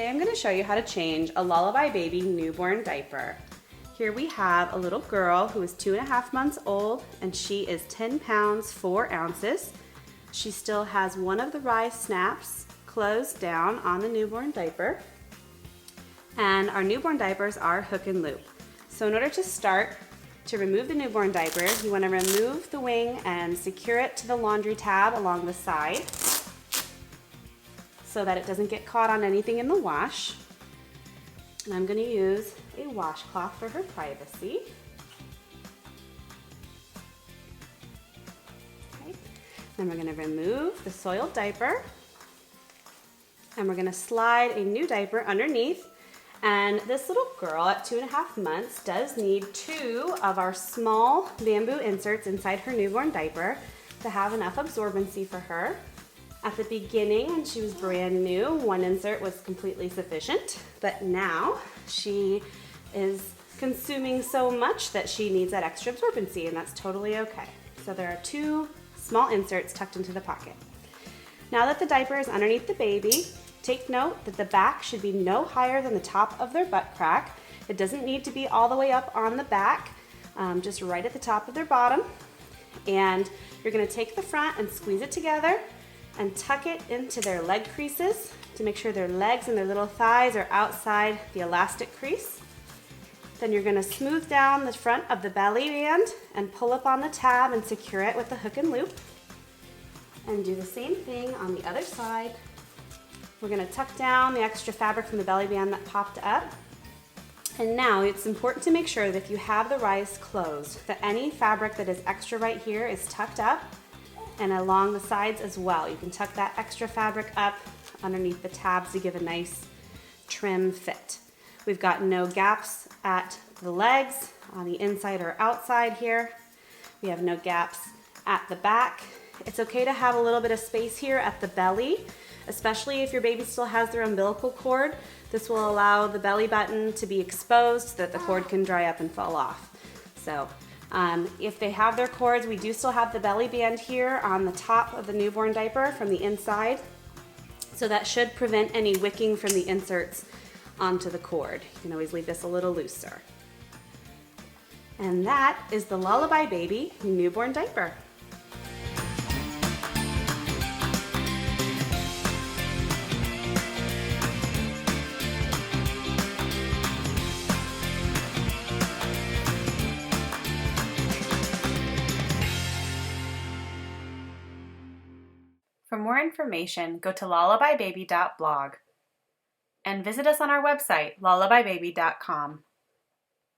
Today I'm going to show you how to change a Lalabye Baby newborn diaper. Here we have a little girl who is 2.5 months old, and she is 10 pounds 4 ounces. She still has one of the rise snaps closed down on the newborn diaper, and our newborn diapers are hook and loop. So in order to start, to remove the newborn diaper, you want to remove the wing and secure it to the laundry tab along the side, so that it doesn't get caught on anything in the wash. And I'm going to use a washcloth for her privacy. Okay. Then we're going to remove the soiled diaper, and we're going to slide a new diaper underneath. And this little girl at 2.5 months does need 2 of our small bamboo inserts inside her newborn diaper to have enough absorbency for her. At the beginning, when she was brand new, 1 insert was completely sufficient, but now she is consuming so much that she needs that extra absorbency, and that's totally okay. So there are 2 small inserts tucked into the pocket. Now that the diaper is underneath the baby, take note that the back should be no higher than the top of their butt crack. It doesn't need to be all the way up on the back, just right at the top of their bottom. And you're gonna take the front and squeeze it together and tuck it into their leg creases to make sure their legs and their little thighs are outside the elastic crease. Then you're gonna smooth down the front of the belly band and pull up on the tab and secure it with the hook and loop. And do the same thing on the other side. We're gonna tuck down the extra fabric from the belly band that popped up. And now it's important to make sure that if you have the rise closed, that any fabric that is extra right here is tucked up and along the sides as well. You can tuck that extra fabric up underneath the tabs to give a nice trim fit. We've got no gaps at the legs on the inside or outside here. We have no gaps at the back. It's okay to have a little bit of space here at the belly, especially if your baby still has their umbilical cord. This will allow the belly button to be exposed so that the cord can dry up and fall off. So if they have their cords, we do still have the belly band here on the top of the newborn diaper from the inside. So that should prevent any wicking from the inserts onto the cord. You can always leave this a little looser. And that is the Lalabye Baby newborn diaper. For more information, go to lalabyebaby.blog and visit us on our website, lalabyebaby.com.